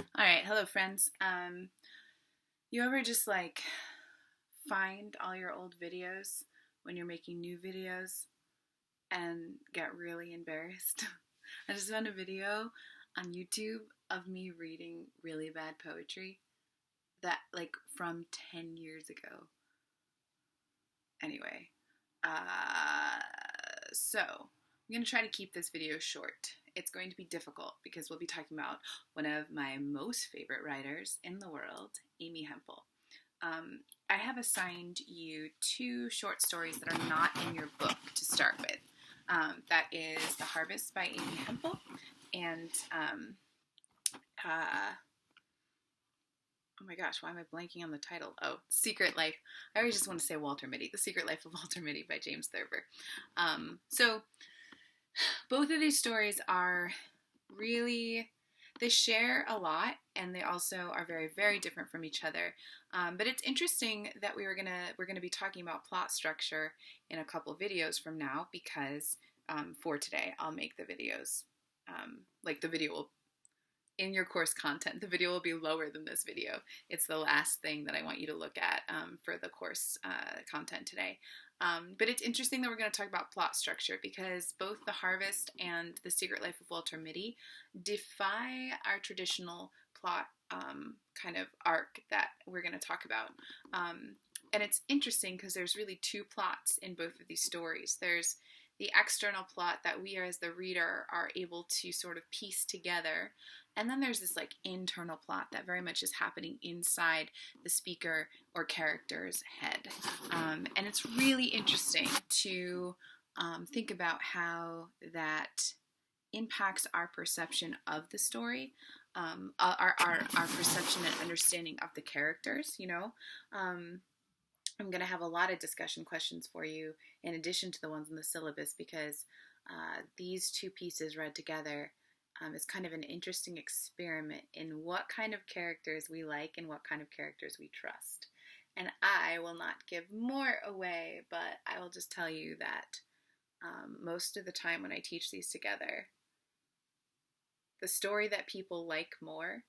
All right, hello friends. You ever just like find all your old videos when you're making new videos and get really embarrassed? I just found a video on YouTube of me reading really bad poetry that like from 10 years ago. Anyway, so I'm going to try to keep this video short. It's going to be difficult because we'll be talking about one of my most favorite writers in the world, Amy Hempel. I have assigned you two short stories that are not in your book to start with. That is The Harvest by Amy Hempel and oh my gosh, why am I blanking on the title? Oh, Secret Life. I always just want to say Walter Mitty. The Secret Life of Walter Mitty by James Thurber. So both of these stories are really, they share a lot and they also are very, very different from each other. But it's interesting that we're gonna be talking about plot structure in a couple videos from now because for today I'll make the videos like the video will in your course content, the video will be lower than this video. It's the last thing that I want you to look at for the course content today. But it's interesting that we're going to talk about plot structure because both The Harvest and The Secret Life of Walter Mitty defy our traditional plot kind of arc that we're going to talk about. And it's interesting because there's really two plots in both of these stories. There's the external plot that we as the reader are able to sort of piece together. And then there's this like internal plot that very much is happening inside the speaker or character's head. And it's really interesting to think about how that impacts our perception of the story, our perception and understanding of the characters, you know. I'm going to have a lot of discussion questions for you in addition to the ones in the syllabus because these two pieces read together is kind of an interesting experiment in what kind of characters we like and what kind of characters we trust. And I will not give more away, but I will just tell you that most of the time when I teach these together, the story that people like more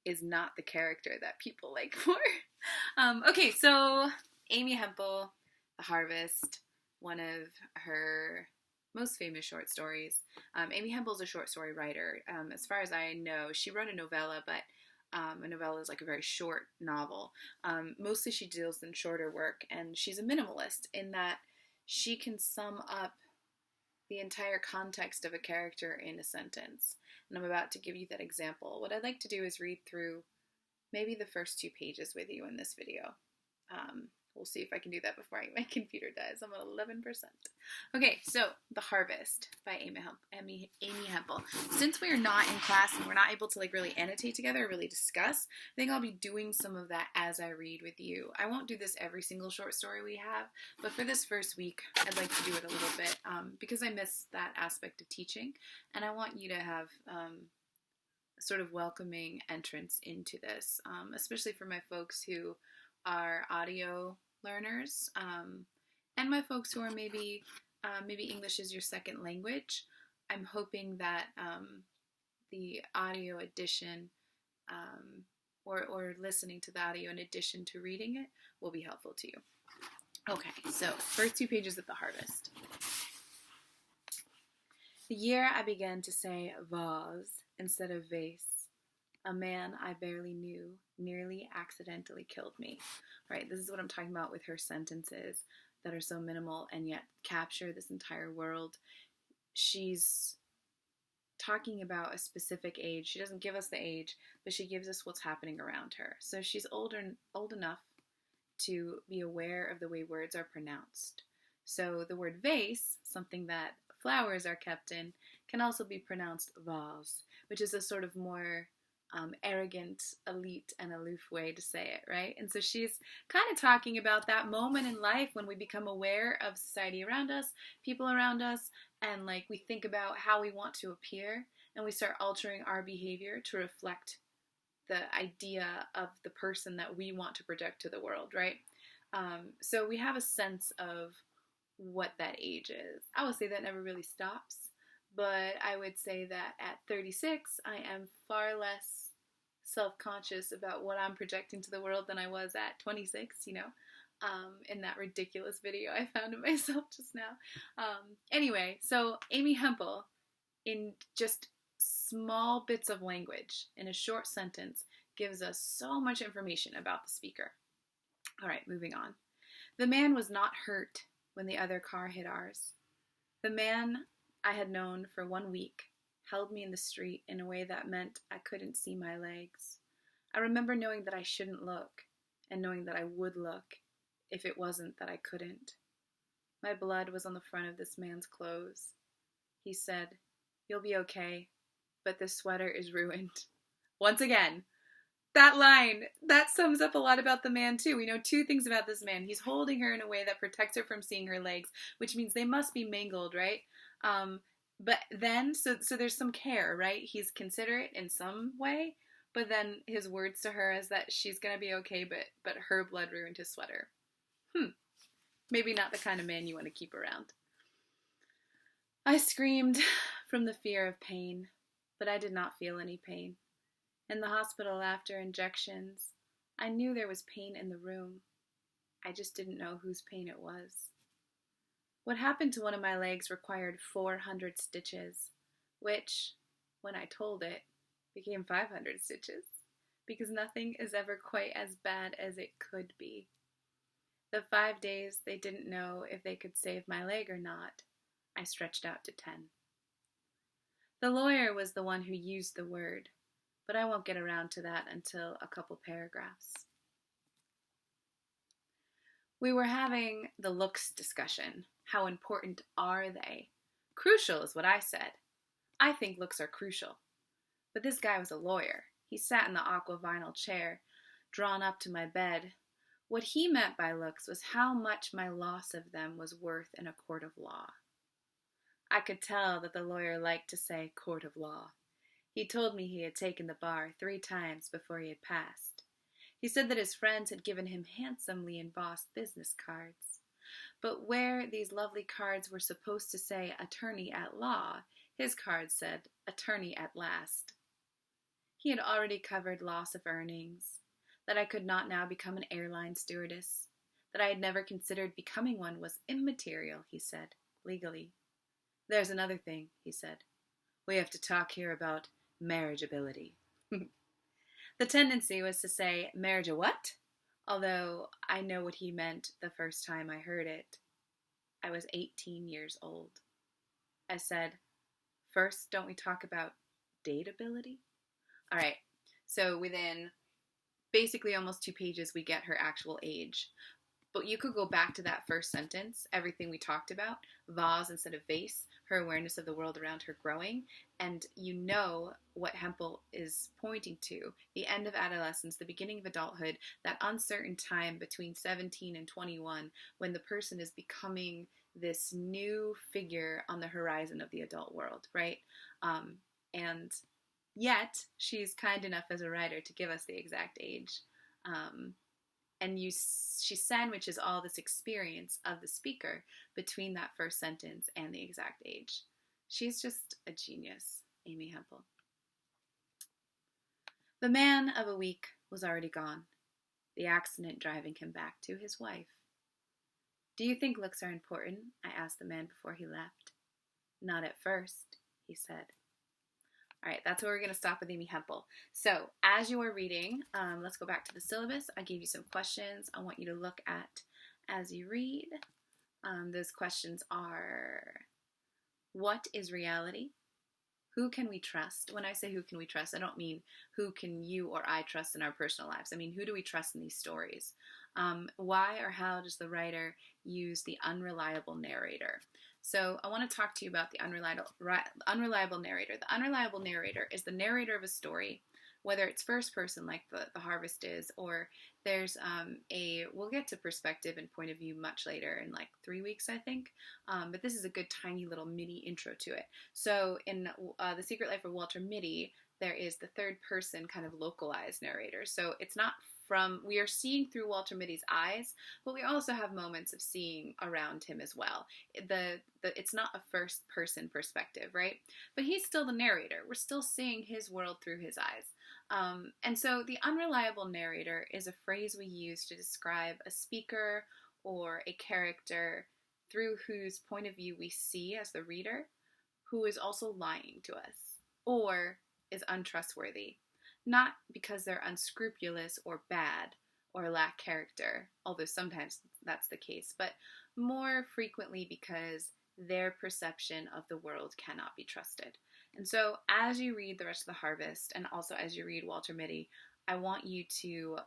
is not the character that people like more. Okay, so Amy Hempel, The Harvest, one of her most famous short stories. Amy Hempel is a short story writer. As far as I know, she wrote a novella, but a novella is like a very short novel. Mostly she deals in shorter work, and she's a minimalist in that she can sum up the entire context of a character in a sentence. And I'm about to give you that example. What I'd like to do is read through maybe the first two pages with you in this video. We'll see if I can do that before my computer dies. I'm at 11%. Okay, so The Harvest by Amy Hempel. Since we are not in class and we're not able to like really annotate together or really discuss, I think I'll be doing some of that as I read with you. I won't do this every single short story we have, but for this first week, I'd like to do it a little bit because I miss that aspect of teaching, and I want you to have a sort of welcoming entrance into this, especially for my folks who are audio learners, and my folks who are maybe English is your second language. I'm hoping that the audio edition or listening to the audio in addition to reading it will be helpful to you. Okay, so first two pages of The Harvest. The year I began to say vase instead of vase, a man I barely knew nearly accidentally killed me. Right, this is what I'm talking about with her sentences that are so minimal and yet capture this entire world. She's talking about a specific age. She doesn't give us the age, but she gives us what's happening around her. So she's old enough to be aware of the way words are pronounced. So the word vase, something that flowers are kept in, can also be pronounced vase, which is a sort of more arrogant, elite, and aloof way to say it, right? And so she's kind of talking about that moment in life when we become aware of society around us, people around us, and like we think about how we want to appear, and we start altering our behavior to reflect the idea of the person that we want to project to the world, right? So we have a sense of what that age is. I would say that never really stops, but I would say that at 36, I am far less self-conscious about what I'm projecting to the world than I was at 26, in that ridiculous video I found of myself just now. Anyway, so Amy Hempel, in just small bits of language, in a short sentence, gives us so much information about the speaker. All right, moving on. The man was not hurt when the other car hit ours. The man I had known for 1 week held me in the street in a way that meant I couldn't see my legs. I remember knowing that I shouldn't look, and knowing that I would look if it wasn't that I couldn't. My blood was on the front of this man's clothes. He said, "You'll be okay, but this sweater is ruined." Once again, that line, that sums up a lot about the man too. We know 2 things about this man. He's holding her in a way that protects her from seeing her legs, which means they must be mangled, right? But then, so there's some care, right? He's considerate in some way, but then his words to her is that she's going to be okay, but her blood ruined his sweater. Maybe not the kind of man you want to keep around. I screamed from the fear of pain, but I did not feel any pain. In the hospital after injections, I knew there was pain in the room. I just didn't know whose pain it was. What happened to one of my legs required 400 stitches, which, when I told it, became 500 stitches, because nothing is ever quite as bad as it could be. The 5 days they didn't know if they could save my leg or not, I stretched out to 10. The lawyer was the one who used the word, but I won't get around to that until a couple paragraphs. We were having the looks discussion. How important are they? Crucial is what I said. I think looks are crucial. But this guy was a lawyer. He sat in the aqua vinyl chair, drawn up to my bed. What he meant by looks was how much my loss of them was worth in a court of law. I could tell that the lawyer liked to say court of law. He told me he had taken the bar 3 times before he had passed. He said that his friends had given him handsomely embossed business cards. But where these lovely cards were supposed to say attorney at law, his card said attorney at last. He had already covered loss of earnings, that I could not now become an airline stewardess, that I had never considered becoming one was immaterial, he said, legally. There's another thing, he said. We have to talk here about marriageability. The tendency was to say, marriage a what? Although I know what he meant the first time I heard it. I was 18 years old. I said, first, don't we talk about dateability? All right, so within basically almost 2 pages, we get her actual age. But you could go back to that first sentence, everything we talked about, vase instead of vase, her awareness of the world around her growing, and you know what Hempel is pointing to, the end of adolescence, the beginning of adulthood, that uncertain time between 17 and 21 when the person is becoming this new figure on the horizon of the adult world, right? And yet, she's kind enough as a writer to give us the exact age. And she sandwiches all this experience of the speaker between that first sentence and the exact age. She's just a genius, Amy Hempel. The man of a week was already gone, the accident driving him back to his wife. Do you think looks are important? I asked the man before he left. Not at first, he said. All right, that's where we're going to stop with Amy Hempel. So, as you are reading, let's go back to the syllabus. I gave you some questions I want you to look at as you read. Those questions are, what is reality? Who can we trust? When I say who can we trust, I don't mean who can you or I trust in our personal lives. I mean, who do we trust in these stories? Why or how does the writer use the unreliable narrator? So I want to talk to you about the unreliable narrator. The unreliable narrator is the narrator of a story, whether it's first person like the Harvest is, or there's we'll get to perspective and point of view much later in like 3 weeks, I think. But this is a good tiny little mini intro to it. So in The Secret Life of Walter Mitty, there is the third person kind of localized narrator. So it's not we are seeing through Walter Mitty's eyes, but we also have moments of seeing around him as well. It's not a first person perspective, right? But he's still the narrator. We're still seeing his world through his eyes. And so the unreliable narrator is a phrase we use to describe a speaker or a character through whose point of view we see as the reader, who is also lying to us or is untrustworthy, not because they're unscrupulous or bad or lack character, although sometimes that's the case, but more frequently because their perception of the world cannot be trusted. And so, as you read The Rest of the Harvest, and also as you read Walter Mitty, I want you to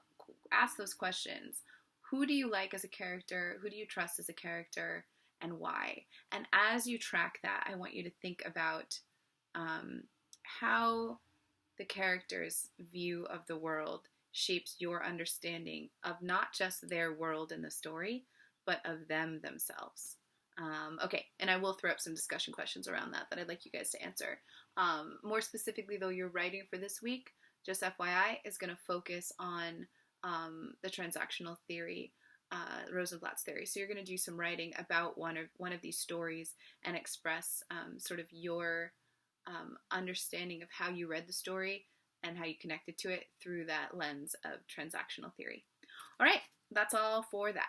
ask those questions. Who do you like as a character? Who do you trust as a character? And why? And as you track that, I want you to think about how the character's view of the world shapes your understanding of not just their world in the story, but of them themselves. Okay, and I will throw up some discussion questions around that I'd like you guys to answer. More specifically, though, your writing for this week, just FYI, is going to focus on the transactional theory, Rosenblatt's theory. So you're going to do some writing about one of these stories and express sort of your understanding of how you read the story and how you connected to it through that lens of transactional theory. All right, that's all for that.